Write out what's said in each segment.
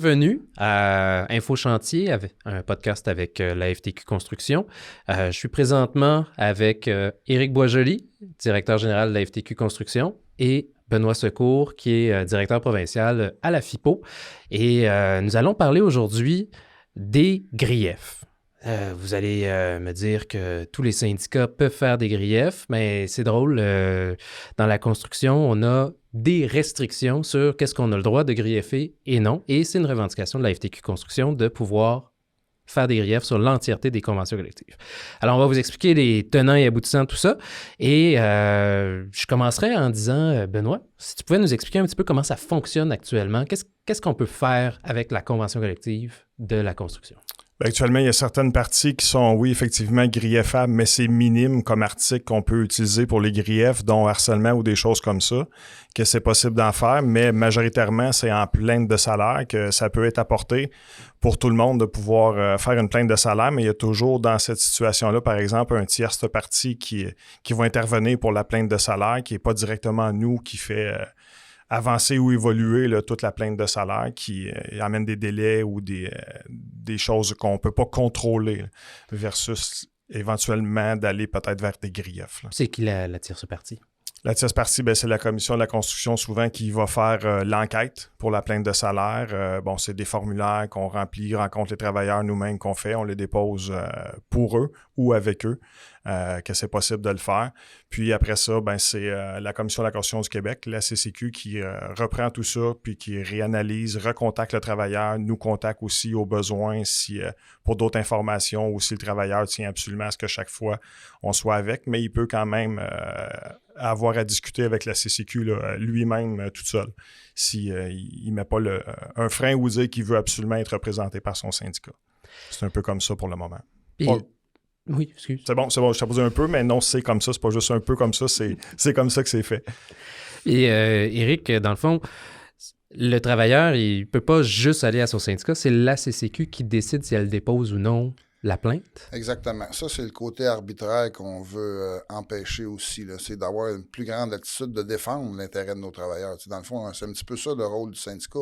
Bienvenue à Info Chantier, un podcast avec la FTQ Construction. Je suis présentement avec Éric Boisjoli, directeur général de la FTQ Construction, et Benoît Secours, qui est directeur provincial à la FIPO. Et nous allons parler aujourd'hui des griefs. Vous allez me dire que tous les syndicats peuvent faire des griefs, mais c'est drôle, dans la construction, on a des restrictions sur qu'est-ce qu'on a le droit de grieffer et non. Et c'est une revendication de la FTQ Construction de pouvoir faire des griefs sur l'entièreté des conventions collectives. Alors, on va vous expliquer les tenants et aboutissants de tout ça. Et je commencerai en disant, Benoît, si tu pouvais nous expliquer un petit peu comment ça fonctionne actuellement, qu'est-ce qu'on peut faire avec la convention collective de la construction? Actuellement, il y a certaines parties qui sont, oui, effectivement, grieffables, mais c'est minime comme article qu'on peut utiliser pour les griefs, dont harcèlement ou des choses comme ça, que c'est possible d'en faire, mais majoritairement, c'est en plainte de salaire que ça peut être apporté pour tout le monde de pouvoir faire une plainte de salaire, mais il y a toujours dans cette situation-là, par exemple, un tierce partie qui va intervenir pour la plainte de salaire, qui n'est pas directement nous qui fait avancer ou évoluer là, toute la plainte de salaire qui amène des délais ou des choses qu'on ne peut pas contrôler là, versus éventuellement d'aller peut-être vers des griefs. Là. C'est qui la tierce partie? La tierce partie, c'est la commission de la construction souvent qui va faire l'enquête pour la plainte de salaire. C'est des formulaires qu'on remplit, rencontre les travailleurs nous-mêmes qu'on fait, on les dépose pour eux ou avec eux, que c'est possible de le faire. Puis après ça, c'est la commission de la construction du Québec, la CCQ, qui reprend tout ça, puis qui réanalyse, recontacte le travailleur, nous contacte aussi au besoin si pour d'autres informations ou si le travailleur tient absolument à ce que chaque fois on soit avec, mais il peut quand même avoir à discuter avec la CCQ là, lui-même tout seul, s'il ne met pas un frein ou dire qu'il veut absolument être représenté par son syndicat. C'est un peu comme ça pour le moment. Oui, excuse. C'est bon, je t'ai posé un peu, mais non, c'est comme ça, c'est pas juste un peu comme ça, c'est comme ça que c'est fait. Et Éric, dans le fond, le travailleur, il peut pas juste aller à son syndicat, c'est la CCQ qui décide si elle dépose ou non la plainte? Exactement. Ça, c'est le côté arbitraire qu'on veut empêcher aussi. Là. C'est d'avoir une plus grande attitude de défendre l'intérêt de nos travailleurs. Dans le fond, c'est un petit peu ça le rôle du syndicat.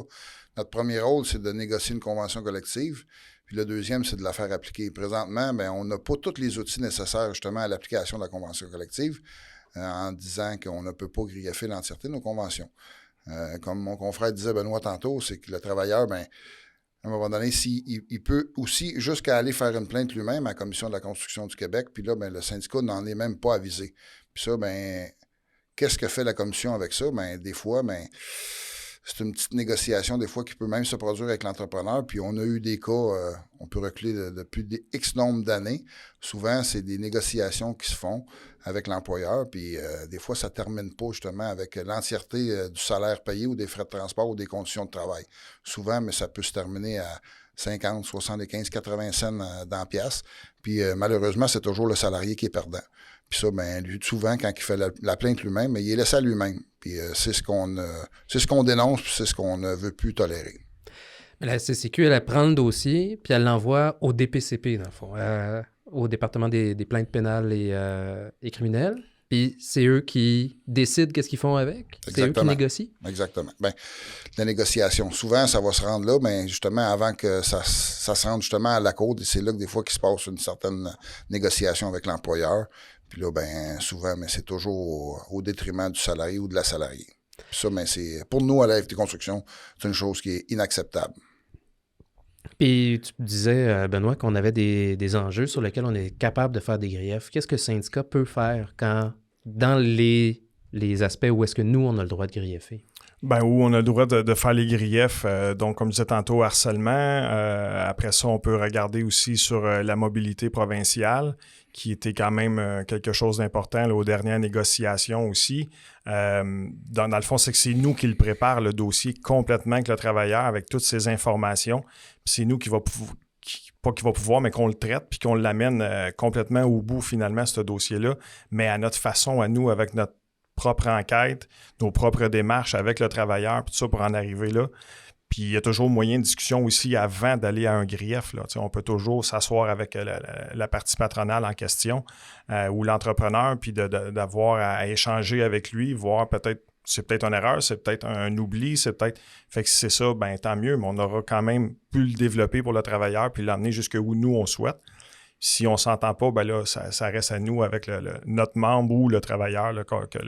Notre premier rôle, c'est de négocier une convention collective. Puis le deuxième, c'est de la faire appliquer. Présentement, on n'a pas tous les outils nécessaires justement à l'application de la convention collective en disant qu'on ne peut pas grieffer l'entièreté de nos conventions. Comme mon confrère disait, Benoît, tantôt, c'est que le travailleur, à un moment donné, il peut aussi jusqu'à aller faire une plainte lui-même à la Commission de la construction du Québec, puis là, le syndicat n'en est même pas avisé. Puis ça, qu'est-ce que fait la Commission avec ça? Des fois, c'est une petite négociation, des fois, qui peut même se produire avec l'entrepreneur. Puis on a eu des cas, on peut reculer depuis des X nombre d'années. Souvent, c'est des négociations qui se font avec l'employeur. Puis des fois, ça ne termine pas justement avec l'entièreté du salaire payé ou des frais de transport ou des conditions de travail. Souvent, mais ça peut se terminer à 50, 75, 80 cents dans la pièce. Puis malheureusement, c'est toujours le salarié qui est perdant. Puis ça, lui, souvent, quand il fait la plainte lui-même, il est laissé à lui-même. Puis c'est ce qu'on dénonce, puis c'est ce qu'on ne veut plus tolérer. Mais la CCQ, elle prend le dossier, puis elle l'envoie au DPCP, dans le fond, au département des plaintes pénales et criminelles. Puis c'est eux qui décident qu'est-ce qu'ils font avec? Exactement. C'est eux qui négocient? Exactement. La négociation, souvent, ça va se rendre là, justement, avant que ça se rende justement à la cour, c'est là que des fois qu'il se passe une certaine négociation avec l'employeur. Puis là, souvent, c'est toujours au détriment du salarié ou de la salariée. Puis ça, c'est pour nous, à la FT Construction, c'est une chose qui est inacceptable. Puis tu disais, Benoît, qu'on avait des enjeux sur lesquels on est capable de faire des griefs. Qu'est-ce que le syndicat peut faire dans les aspects où est-ce que nous, on a le droit de grieffer? Où on a le droit de faire les griefs, donc comme je disais tantôt, harcèlement. Après ça, on peut regarder aussi sur la mobilité provinciale, qui était quand même quelque chose d'important là, aux dernières négociations aussi. Dans le fond, c'est que c'est nous qui le prépare, le dossier, complètement avec le travailleur, avec toutes ces informations. Puis c'est nous qui va pouvoir, mais qu'on le traite, puis qu'on l'amène complètement au bout, finalement, ce dossier-là, mais à notre façon, à nous, avec notre propre enquête, nos propres démarches avec le travailleur, puis tout ça pour en arriver là. Puis il y a toujours moyen de discussion aussi avant d'aller à un grief. Là. On peut toujours s'asseoir avec la partie patronale en question ou l'entrepreneur, puis d'avoir à échanger avec lui, voir peut-être c'est peut-être une erreur, c'est peut-être un oubli, c'est peut-être... Fait que si c'est ça, ben tant mieux, mais on aura quand même pu le développer pour le travailleur puis l'emmener jusqu'où nous, on souhaite. Si on ne s'entend pas, ben là, ça reste à nous avec notre membre ou le travailleur là, que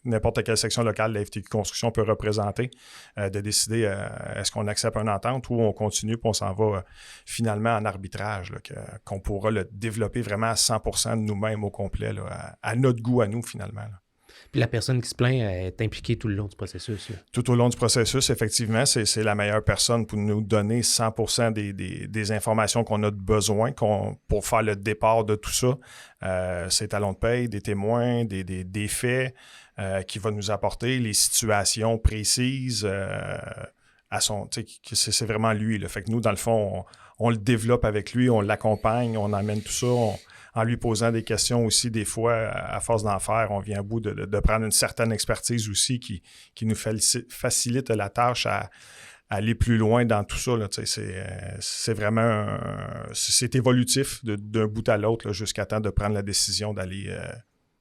n'importe quelle section locale de la FTQ Construction peut représenter, de décider est-ce qu'on accepte une entente ou on continue puis on s'en va finalement en arbitrage, là, qu'on pourra le développer vraiment à 100% de nous-mêmes au complet, là, à notre goût à nous finalement. Là. Puis la personne qui se plaint est impliquée tout le long du processus. Là. Tout au long du processus, effectivement, c'est la meilleure personne pour nous donner 100% des informations qu'on a besoin pour faire le départ de tout ça. Ses talons de paye, des témoins, des faits qui va nous apporter, les situations précises à son... C'est vraiment lui. Là. Fait que nous, dans le fond, on le développe avec lui, on l'accompagne, on amène tout ça, en lui posant des questions aussi, des fois, à force d'en faire, on vient à bout de prendre une certaine expertise aussi qui nous facilite la tâche à aller plus loin dans tout ça. Là, c'est vraiment... c'est évolutif d'un bout à l'autre jusqu'à temps de prendre la décision d'aller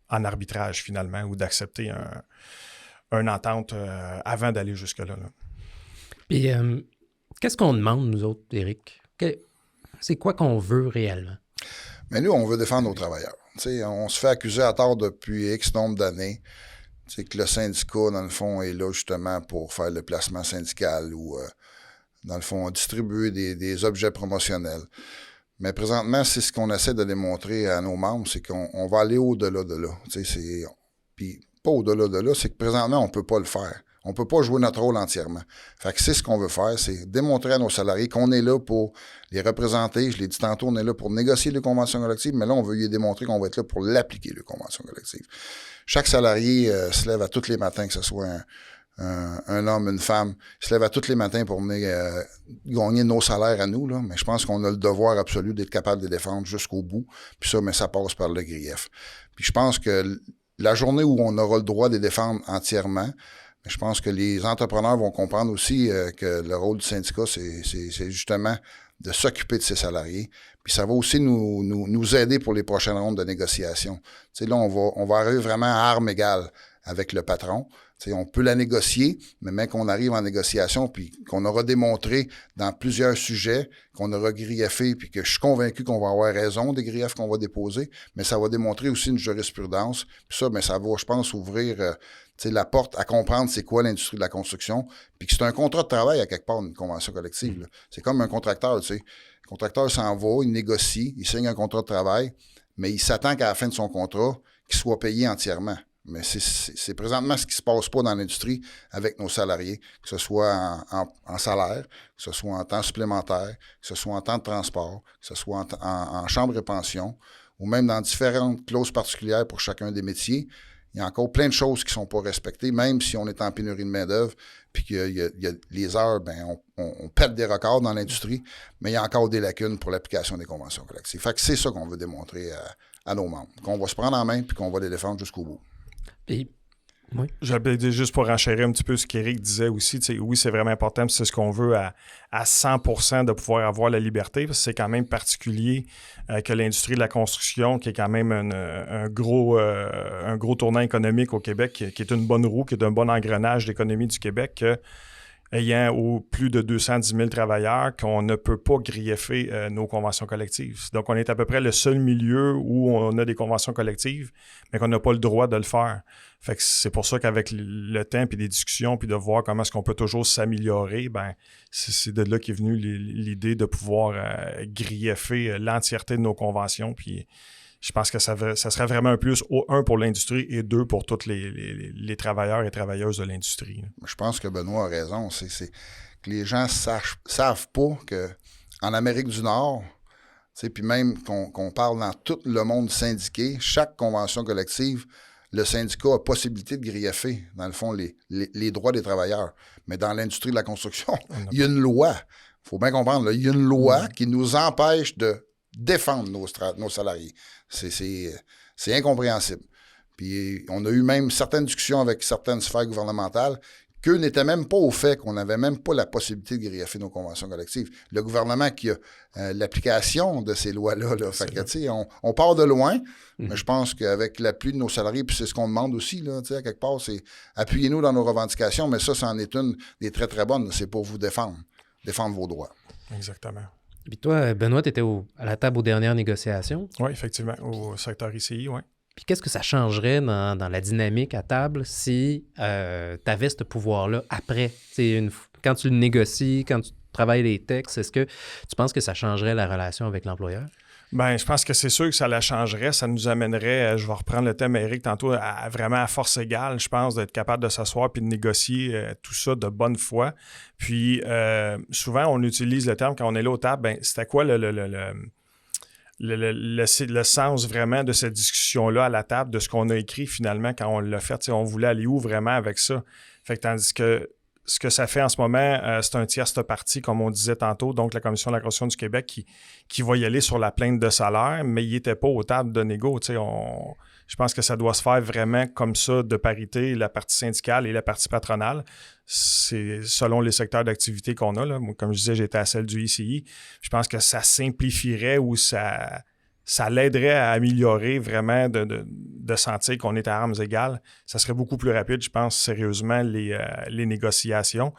en arbitrage finalement ou d'accepter une entente avant d'aller jusque-là. Là. Puis, qu'est-ce qu'on demande, nous autres, Éric? C'est quoi qu'on veut réellement? Mais nous, on veut défendre nos travailleurs. T'sais, on se fait accuser à tort depuis X nombre d'années que le syndicat, dans le fond, est là justement pour faire le placement syndical ou, dans le fond, distribuer des objets promotionnels. Mais présentement, c'est ce qu'on essaie de démontrer à nos membres, c'est qu'on va aller au-delà de là. Puis pas au-delà de là, c'est que présentement, on ne peut pas le faire. On ne peut pas jouer notre rôle entièrement. Fait que c'est ce qu'on veut faire, c'est démontrer à nos salariés qu'on est là pour les représenter. Je l'ai dit tantôt, on est là pour négocier les conventions collectives, mais là, on veut lui démontrer qu'on va être là pour l'appliquer, les conventions collectives. Chaque salarié se lève à tous les matins, que ce soit un homme, une femme, se lève à tous les matins pour venir gagner nos salaires à nous, là. Mais je pense qu'on a le devoir absolu d'être capable de les défendre jusqu'au bout. Puis ça, mais ça passe par le grief. Puis je pense que la journée où on aura le droit de les défendre entièrement, je pense que les entrepreneurs vont comprendre aussi que le rôle du syndicat, c'est justement de s'occuper de ses salariés. Puis ça va aussi nous aider pour les prochaines rondes de négociation. Tu sais, là, on va arriver vraiment à armes égales avec le patron. Tu sais, on peut la négocier, mais même qu'on arrive en négociation, puis qu'on aura démontré dans plusieurs sujets, qu'on aura grieffé, puis que je suis convaincu qu'on va avoir raison des griefs qu'on va déposer, mais ça va démontrer aussi une jurisprudence. Puis ça, mais ça va, je pense, ouvrir la porte à comprendre c'est quoi l'industrie de la construction, puis que c'est un contrat de travail à quelque part, une convention collective. Là. C'est comme un contracteur, tu sais. Le contracteur s'en va, il négocie, il signe un contrat de travail, mais il s'attend qu'à la fin de son contrat, qu'il soit payé entièrement. Mais c'est présentement ce qui se passe pas dans l'industrie avec nos salariés, que ce soit en salaire, que ce soit en temps supplémentaire, que ce soit en temps de transport, que ce soit en chambre et pension, ou même dans différentes clauses particulières pour chacun des métiers. Il y a encore plein de choses qui ne sont pas respectées, même si on est en pénurie de main-d'œuvre, puis qu'il y a les heures, ben on pète des records dans l'industrie, mais il y a encore des lacunes pour l'application des conventions collectives. Fait que c'est ça qu'on veut démontrer à nos membres, qu'on va se prendre en main puis qu'on va les défendre jusqu'au bout. Et, oui. J'avais dit juste pour enchérir un petit peu ce qu'Éric disait aussi, oui, c'est vraiment important, c'est ce qu'on veut à 100% de pouvoir avoir la liberté, parce que c'est quand même particulier que l'industrie de la construction, qui est quand même un gros tournant économique au Québec, qui est une bonne roue, qui est un bon engrenage d'économie du Québec, ayant plus de 210 000 travailleurs, qu'on ne peut pas grieffer nos conventions collectives. Donc, on est à peu près le seul milieu où on a des conventions collectives, mais qu'on n'a pas le droit de le faire. Fait que c'est pour ça qu'avec le temps, puis des discussions, puis de voir comment est-ce qu'on peut toujours s'améliorer, ben c'est de là qu'est venue l'idée de pouvoir grieffer l'entièreté de nos conventions, puis je pense que ça serait vraiment un plus, un pour l'industrie et deux pour tous les travailleurs et travailleuses de l'industrie. Je pense que Benoît a raison. C'est que les gens savent pas qu'en Amérique du Nord, puis même qu'on parle dans tout le monde syndiqué, chaque convention collective, le syndicat a possibilité de grieffer, dans le fond, les droits des travailleurs. Mais dans l'industrie de la construction, il y a une loi. Il faut bien comprendre, il y a une loi qui nous empêche de défendre nos salariés. C'est incompréhensible. Puis on a eu même certaines discussions avec certaines sphères gouvernementales qu'eux n'étaient même pas au fait qu'on n'avait même pas la possibilité de greffer nos conventions collectives. Le gouvernement qui a l'application de ces lois-là, là. Fait que, tu sais, on part de loin, mais je pense qu'avec l'appui de nos salariés, puis c'est ce qu'on demande aussi, là, tu sais, à quelque part, c'est appuyez-nous dans nos revendications, mais ça en est une des très, très bonnes. C'est pour vous défendre vos droits. Exactement. Puis toi, Benoît, tu étais à la table aux dernières négociations. Oui, effectivement, au secteur ICI, oui. Puis qu'est-ce que ça changerait dans la dynamique à table si tu avais ce pouvoir-là après? Quand tu le négocies, quand tu travailles les textes, est-ce que tu penses que ça changerait la relation avec l'employeur? Bien, je pense que c'est sûr que ça la changerait. Ça nous amènerait, je vais reprendre le thème, Éric, tantôt, vraiment à force égale, je pense, d'être capable de s'asseoir puis de négocier tout ça de bonne foi. Puis, souvent, on utilise le terme, quand on est là aux tables, bien, c'était quoi le sens vraiment de cette discussion-là à la table, de ce qu'on a écrit finalement quand on l'a fait? T'sais, on voulait aller où vraiment avec ça? Fait que tandis que ce que ça fait en ce moment, c'est un tierce parti, comme on disait tantôt, donc la Commission de la Constitution du Québec qui va y aller sur la plainte de salaire, mais il n'était pas aux tables de négo. Je pense que ça doit se faire vraiment comme ça, de parité, la partie syndicale et la partie patronale. C'est selon les secteurs d'activité qu'on a. Là. Moi, comme je disais, j'étais à celle du ICI. Je pense que ça simplifierait ou ça l'aiderait à améliorer vraiment de sentir qu'on est à armes égales. Ça serait beaucoup plus rapide, je pense, sérieusement, les négociations.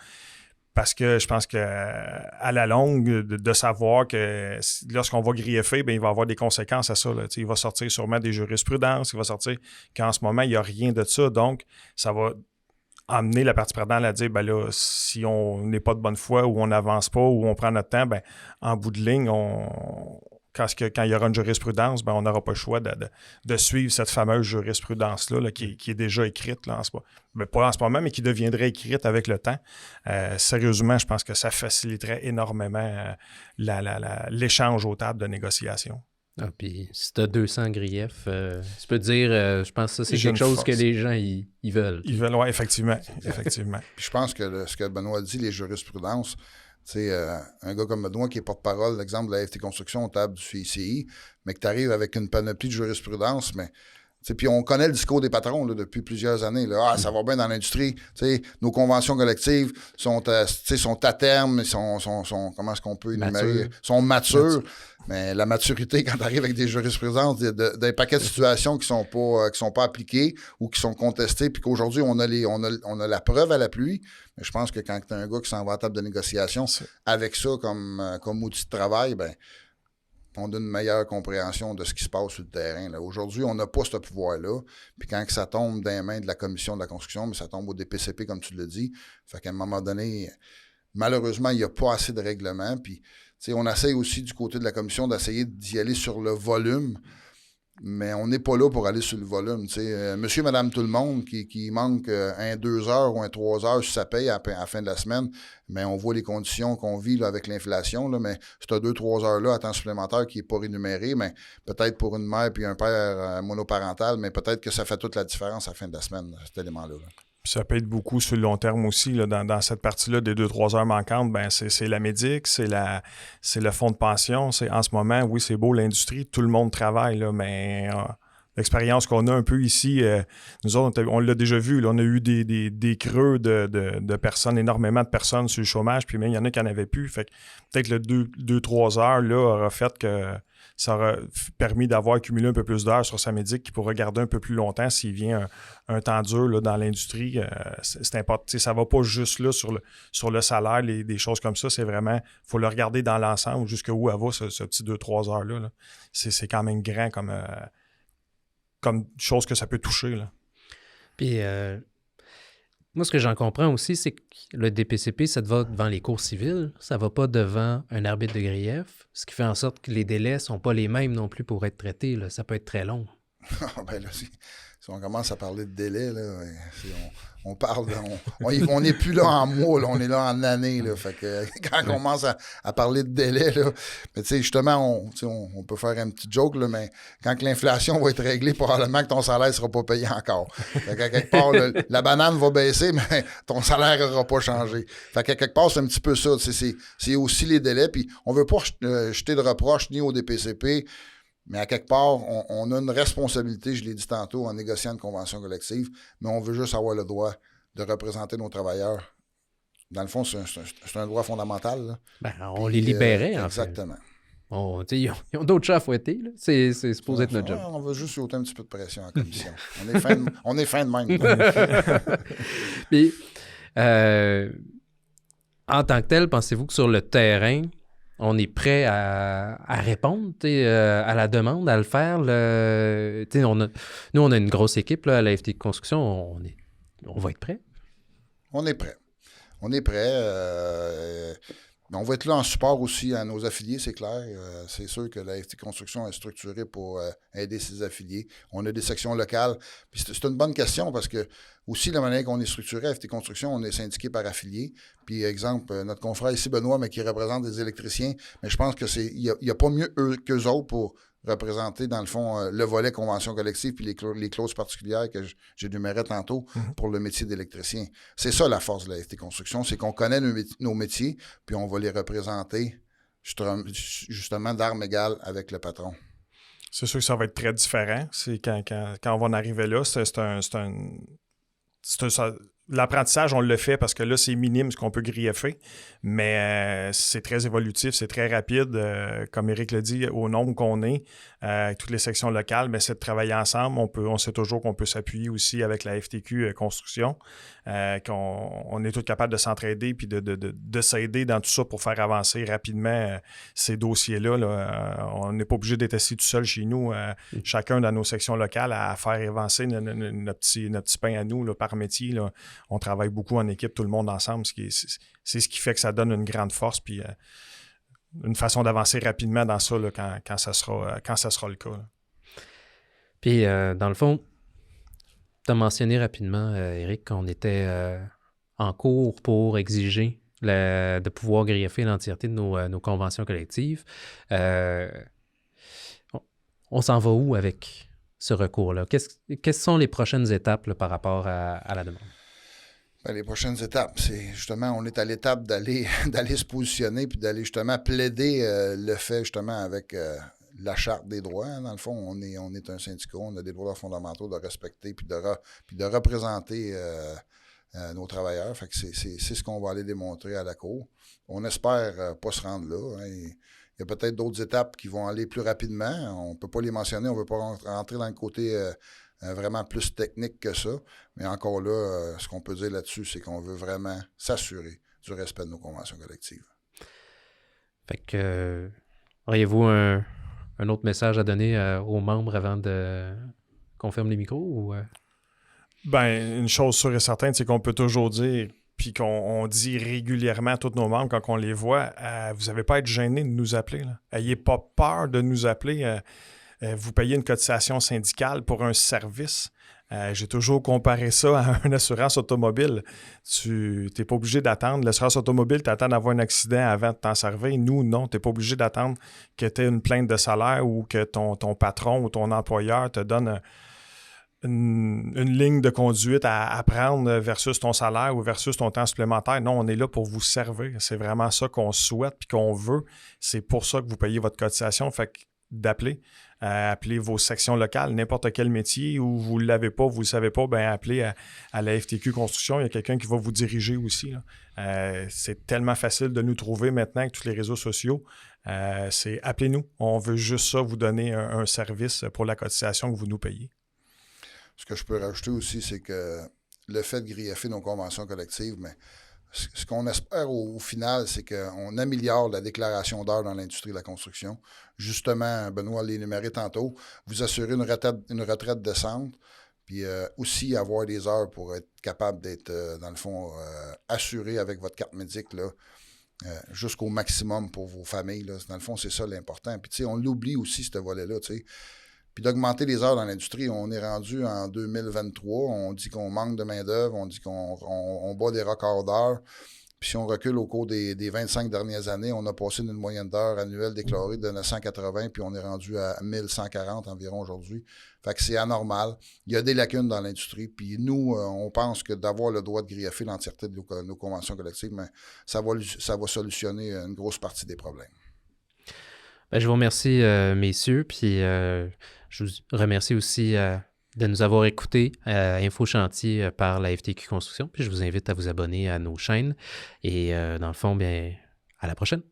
Parce que je pense qu'à la longue, de savoir que lorsqu'on va greffer, bien, il va y avoir des conséquences à ça. Là. Il va sortir sûrement des jurisprudences, il va sortir qu'en ce moment, il n'y a rien de ça. Donc, ça va amener la partie perdante à dire, ben là, si on n'est pas de bonne foi ou on n'avance pas ou on prend notre temps, ben en bout de ligne, quand il y aura une jurisprudence, ben on n'aura pas le choix de suivre cette fameuse jurisprudence-là là, qui est déjà écrite, là, pas en ce moment, mais qui deviendrait écrite avec le temps. Sérieusement, je pense que ça faciliterait énormément l'échange aux tables de négociation. Ah, puis si tu as 200 griefs, tu peux dire, je pense que ça, c'est quelque chose que les gens ils veulent. Ils veulent, oui, effectivement. Effectivement. Puis je pense que ce que Benoît dit, les jurisprudences, un gars comme Benoît qui est porte-parole, l'exemple de la FT Construction aux tables du ICI, mais que tu arrives avec une panoplie de jurisprudence, mais puis on connaît le discours des patrons là, depuis plusieurs années. Là. Ah, ça va bien dans l'industrie. Nos conventions collectives sont à terme, comment est-ce qu'on peut énumérer? Sont matures. Mais la maturité, quand tu arrives avec des jurisprudences, des paquets de situations qui sont pas appliquées ou qui sont contestées, puis qu'aujourd'hui, on a la preuve à l'appui. Mais je pense que quand tu as un gars qui s'en va à la table de négociation avec ça comme outil de travail, ben on a une meilleure compréhension de ce qui se passe sur le terrain. Là. Aujourd'hui, on n'a pas ce pouvoir-là. Puis quand ça tombe dans les mains de la Commission de la construction, mais ça tombe au DPCP, comme tu l'as dit. Fait qu'à un moment donné, malheureusement, il n'y a pas assez de règlements. Puis, on essaie aussi du côté de la Commission d'essayer d'y aller sur le volume. Mais on n'est pas là pour aller sur le volume. Monsieur, madame, tout le monde qui manque 2 heures ou 3 heures sur sa paye à la fin de la semaine, mais on voit les conditions qu'on vit là, avec l'inflation. Là, mais c'est 2-3 heures-là à temps supplémentaire qui n'est pas rémunéré, mais peut-être pour une mère puis un père monoparental, mais peut-être que ça fait toute la différence à la fin de la semaine, cet élément-là. Là. Puis ça peut être beaucoup sur le long terme aussi. Là, dans cette partie-là des 2-3 heures manquantes, ben c'est la médic, c'est le fonds de pension. En ce moment, oui, c'est beau, l'industrie, tout le monde travaille, là, mais l'expérience qu'on a un peu ici, nous autres, on l'a déjà vu, là, on a eu des creux de personnes, énormément de personnes sur le chômage, puis même il y en a qui n'en avaient plus. Fait que peut-être le 2-3 heures là, aura fait que ça aura permis d'avoir accumulé un peu plus d'heures sur sa médic qui pourra garder un peu plus longtemps s'il vient un temps dur là, dans l'industrie. C'est important. Ça ne va pas juste là sur le salaire, des choses comme ça. C'est vraiment, il faut le regarder dans l'ensemble, jusqu'où elle va, ce petit 2-3 heures-là. Là. C'est quand même grand comme chose que ça peut toucher. Là. Puis, moi, ce que j'en comprends aussi, c'est que le DPCP, ça va devant les cours civiles, ça va pas devant un arbitre de grief, ce qui fait en sorte que les délais sont pas les mêmes non plus pour être traités. Là. Ça peut être très long. Ben là, si on commence à parler de délai, là, on parle, on n'est plus là en mois, là, on est là en années. Là, fait que quand on commence à parler de délai, là, mais tu sais, justement, on peut faire un petit joke, là, mais quand l'inflation va être réglée, probablement que ton salaire ne sera pas payé encore. Fait qu'à quelque part, la banane va baisser, mais ton salaire n'aura pas changé. Fait qu'à quelque part, c'est un petit peu ça. C'est aussi les délais, puis on ne veut pas jeter de reproches ni au DPCP. Mais à quelque part, on a une responsabilité, je l'ai dit tantôt, en négociant une convention collective, mais on veut juste avoir le droit de représenter nos travailleurs. Dans le fond, c'est un droit fondamental. Là. On les libérait, en fait. Exactement. Ils ont d'autres chats à fouetter. Là. C'est supposé être notre job. On va juste ôter un petit peu de pression en commission. on est fin de même. Puis, en tant que tel, pensez-vous que sur le terrain, on est prêt à répondre à la demande, à le faire? Nous, on a une grosse équipe là, à la FTQ Construction. On va être prêt? On est prêt. On est prêt. On va être là en support aussi à nos affiliés, c'est clair. C'est sûr que la FTQ Construction est structurée pour aider ses affiliés. On a des sections locales. Puis c'est une bonne question parce que aussi, la manière qu'on est structuré à FTQ Construction, on est syndiqué par affiliés. Puis, exemple, notre confrère ici, Benoît, mais qui représente des électriciens, mais je pense que il n'y a pas mieux qu'eux autres pour représenter, dans le fond, le volet convention collective puis les clauses particulières que j'énumérais tantôt pour le métier d'électricien. C'est ça la force de la FTQ Construction, c'est qu'on connaît nos métiers, puis on va les représenter justement d'armes égales avec le patron. C'est sûr que ça va être très différent. C'est quand on va en arriver là, l'apprentissage, on le fait parce que là, c'est minime ce qu'on peut greffer, mais c'est très évolutif, c'est très rapide. Comme Éric l'a dit, au nombre qu'on est, avec toutes les sections locales, mais c'est de travailler ensemble. On sait toujours qu'on peut s'appuyer aussi avec la FTQ Construction, qu'on est tous capables de s'entraider puis de s'aider dans tout ça pour faire avancer rapidement ces dossiers-là. Là. On n'est pas obligé d'être assis tout seul chez nous, chacun dans nos sections locales, à faire avancer notre petit pain à nous là, par métier. Là. On travaille beaucoup en équipe, tout le monde ensemble. C'est ce qui fait que ça donne une grande force puis une façon d'avancer rapidement dans ça là, quand ça sera le cas. Là. Puis, dans le fond, tu as mentionné rapidement, Éric, qu'on était en cours pour exiger de pouvoir greffer l'entièreté de nos conventions collectives. On s'en va où avec ce recours-là? Quelles sont les prochaines étapes là, par rapport à la demande? Les prochaines étapes, c'est justement, on est à l'étape d'aller se positionner puis d'aller justement plaider le fait justement avec la charte des droits. Hein. Dans le fond, on est un syndicat, on a des droits fondamentaux de respecter puis de représenter nos travailleurs. Fait que c'est ce qu'on va aller démontrer à la Cour. On espère pas se rendre là. Hein. Il y a peut-être d'autres étapes qui vont aller plus rapidement. On ne peut pas les mentionner, on ne veut pas rentrer dans le côté vraiment plus technique que ça. Mais encore là, ce qu'on peut dire là-dessus, c'est qu'on veut vraiment s'assurer du respect de nos conventions collectives. Fait que, auriez-vous un autre message à donner aux membres avant qu'on ferme les micros? Ou, une chose sûre et certaine, c'est qu'on peut toujours dire, puis qu'on dit régulièrement à tous nos membres quand on les voit, vous n'avez pas à être gênés de nous appeler. N'ayez pas peur de nous appeler. Vous payez une cotisation syndicale pour un service. J'ai toujours comparé ça à une assurance automobile. Tu n'es pas obligé d'attendre. L'assurance automobile, tu attends d'avoir un accident avant de t'en servir. Nous, non. Tu n'es pas obligé d'attendre que tu aies une plainte de salaire ou que ton patron ou ton employeur te donne une ligne de conduite à prendre versus ton salaire ou versus ton temps supplémentaire. Non, on est là pour vous servir. C'est vraiment ça qu'on souhaite puis qu'on veut. C'est pour ça que vous payez votre cotisation. Fait que d'appeler. Appelez vos sections locales, n'importe quel métier où vous ne l'avez pas, vous ne le savez pas, appelez à la FTQ Construction. Il y a quelqu'un qui va vous diriger aussi. Là. C'est tellement facile de nous trouver maintenant avec tous les réseaux sociaux. C'est appelez-nous. On veut juste ça, vous donner un service pour la cotisation que vous nous payez. Ce que je peux rajouter aussi, c'est que le fait de greffer nos conventions collectives, mais ce qu'on espère au final, c'est qu'on améliore la déclaration d'heures dans l'industrie de la construction. Justement, Benoît l'a énuméré tantôt, vous assurer une retraite décente, puis aussi avoir des heures pour être capable d'être, dans le fond, assuré avec votre carte médic là, jusqu'au maximum pour vos familles. Là. Dans le fond, c'est ça l'important. Puis, tu sais, on l'oublie aussi, ce volet-là, tu sais. Puis d'augmenter les heures dans l'industrie, on est rendu en 2023, on dit qu'on manque de main-d'œuvre, on dit qu'on bat des records d'heures. Puis si on recule au cours des 25 dernières années, on a passé une moyenne d'heures annuelle déclarée de 980, puis on est rendu à 1140 environ aujourd'hui. Fait que c'est anormal. Il y a des lacunes dans l'industrie. Puis nous, on pense que d'avoir le droit de greffer l'entièreté de nos conventions collectives, mais ça va solutionner une grosse partie des problèmes. Je vous remercie, messieurs, puis je vous remercie aussi de nous avoir écoutés à Info Chantier par la FTQ Construction. Puis je vous invite à vous abonner à nos chaînes. Et dans le fond, bien, à la prochaine.